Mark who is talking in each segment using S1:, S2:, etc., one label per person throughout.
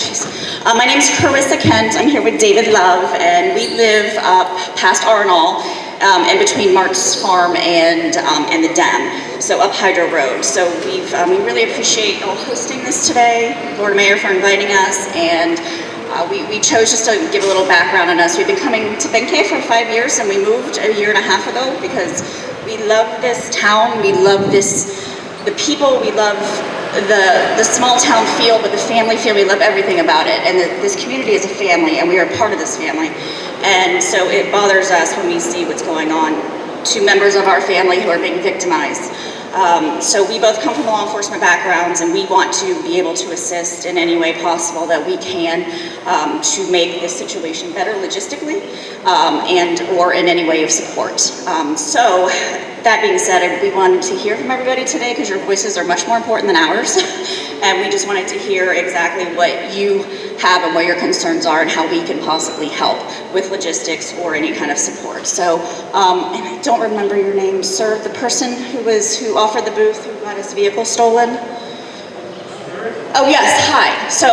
S1: jeez. My name is Carissa Kent. I'm here with David Love, and we live past Arnall, in between Mark's Farm and the dam, so up Hydro Road. So we really appreciate you all hosting this today, Lord Mayor for inviting us, and we chose just to give a little background on us. We've been coming to Benque for 5 years, and we moved a year and a half ago because we love this town, we love the people, we love the small town feel, but the family feel, we love everything about it. And this community is a family, and we are part of this family. And so it bothers us when we see what's going on to members of our family who are being victimized. So we both come from law enforcement backgrounds, and we want to be able to assist in any way possible that we can to make this situation better logistically and or in any way of support. So that being said, we wanted to hear from everybody today because your voices are much more important than ours. And we just wanted to hear exactly what you have and what your concerns are and how we can possibly help with logistics or any kind of support. So, and I don't remember your name, sir, the person who offered the booth, who got his vehicle stolen. Oh yes, hi. So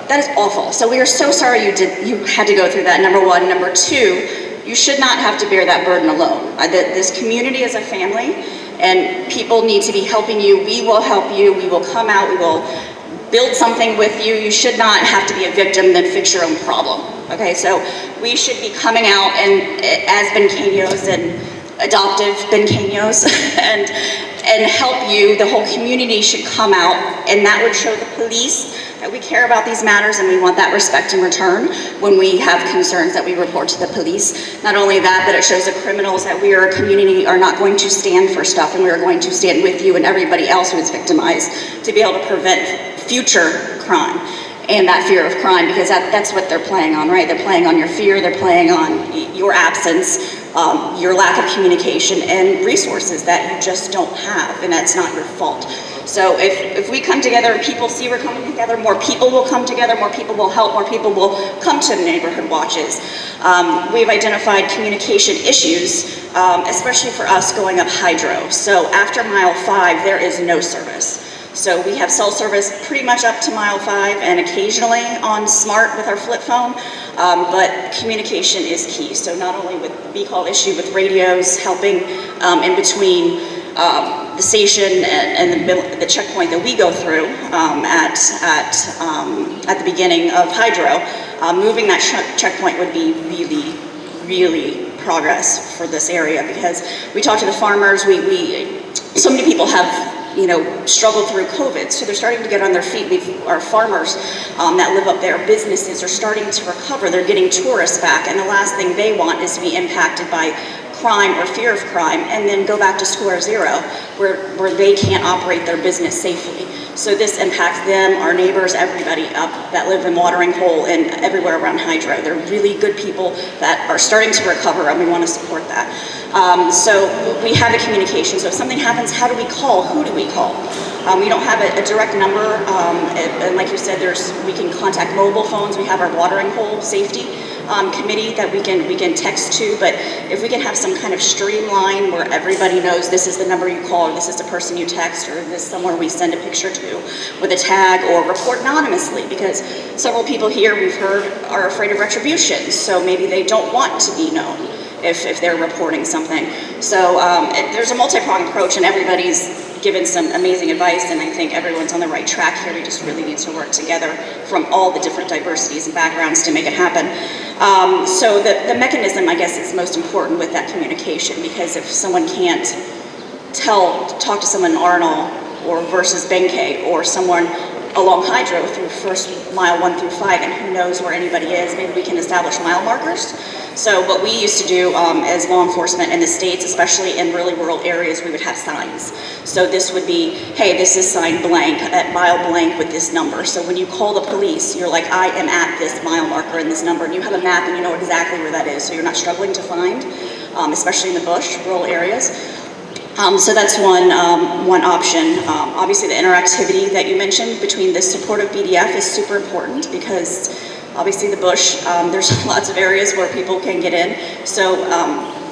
S1: that is awful. So we are so sorry you had to go through that, number one. Number two, you should not have to bear that burden alone. This community is a family, and people need to be helping you. We will help you. We will come out. We will build something with you. You should not have to be a victim, then fix your own problem. Okay, so we should be coming out and as Benqueños and adoptive Benqueños and help you. The whole community should come out, and that would show the police that we care about these matters and we want that respect in return when we have concerns that we report to the police. Not only that, but it shows the criminals that we are a community are not going to stand for stuff, and we are going to stand with you and everybody else who is victimized to be able to prevent future crime and that fear of crime, because that's what they're playing on, right? They're playing on your fear, they're playing on your absence, your lack of communication and resources that you just don't have, and that's not your fault. So if we come together and people see we're coming together, more people will come together, more people will help, more people will come to neighborhood watches. We've identified communication issues, especially for us going up Hydro. So after mile 5, there is no service. So we have cell service pretty much up to mile 5 and occasionally on smart with our flip phone, but communication is key. So not only with the B-call issue with radios helping in between the station and the checkpoint that we go through at the beginning of Hydro, moving that checkpoint would be really, really progress for this area, because we talk to the farmers. So many people have struggled through COVID, so they're starting to get on their feet. Our farmers that live up there, businesses are starting to recover. They're getting tourists back, and the last thing they want is to be impacted by crime or fear of crime and then go back to square zero where they can't operate their business safely. So this impacts them, our neighbors, everybody up that live in Watering Hole and everywhere around Hydro. They're really good people that are starting to recover, and we want to support that. So we have a communication. So if something happens, how do we call? Who do we call? We don't have a direct number, and like you said, we can contact mobile phones. We have our Watering Hole safety committee that we can text to, but if we can have some kind of streamline where everybody knows this is the number you call, or this is the person you text, or this is somewhere we send a picture to with a tag, or report anonymously, because several people here we've heard are afraid of retribution, so maybe they don't want to be known if they're reporting something. So there's a multi-pronged approach, and everybody's given some amazing advice, and I think everyone's on the right track here. We just really need to work together from all the different diversities and backgrounds to make it happen. So the mechanism, I guess, is most important with that communication, because if someone can't talk to someone in Arnall or versus Benque or someone along Hydro through first mile 1 through 5, and who knows where anybody is, maybe we can establish mile markers. So what we used to do as law enforcement in the States, especially in really rural areas, we would have signs. So this would be, hey, this is sign blank at mile blank with this number. So when you call the police, you're like, I am at this mile marker and this number, and you have a map and you know exactly where that is, so you're not struggling to find, especially in the bush, rural areas. So that's one option. Obviously the interactivity that you mentioned between the supportive BDF is super important, because obviously the bush, there's lots of areas where people can get in. So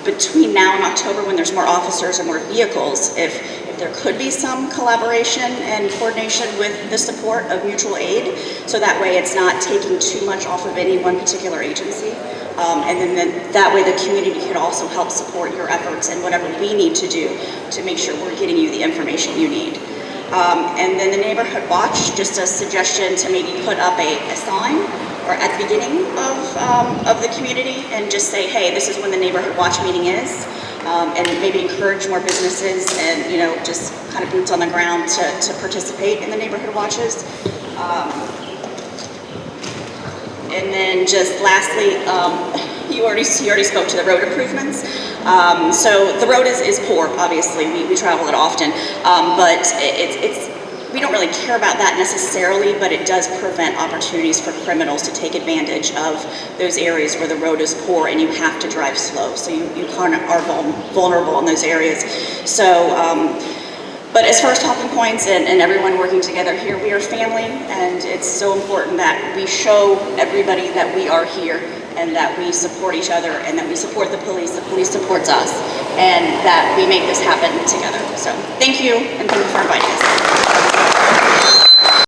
S1: between now and October, when there's more officers and more vehicles, if there could be some collaboration and coordination with the support of mutual aid, so that way it's not taking too much off of any one particular agency. And then that way the community could also help support your efforts and whatever we need to do to make sure we're getting you the information you need. And then the neighborhood watch, just a suggestion to maybe put up a sign or at the beginning of the community and just say, hey, this is when the neighborhood watch meeting is, and maybe encourage more businesses and, you know, just kind of boots on the ground to participate in the neighborhood watches. And then just lastly, you already spoke to the road improvements. So the road is poor, obviously, we travel it often, but we don't really care about that necessarily, but it does prevent opportunities for criminals to take advantage of those areas where the road is poor and you have to drive slow. So you kind of are vulnerable in those areas. So, but as far as talking points and everyone working together here, we are family, and it's so important that we show everybody that we are here and that we support each other and that we support the police supports us, and that we make this happen together. So thank you, and thank you for inviting us.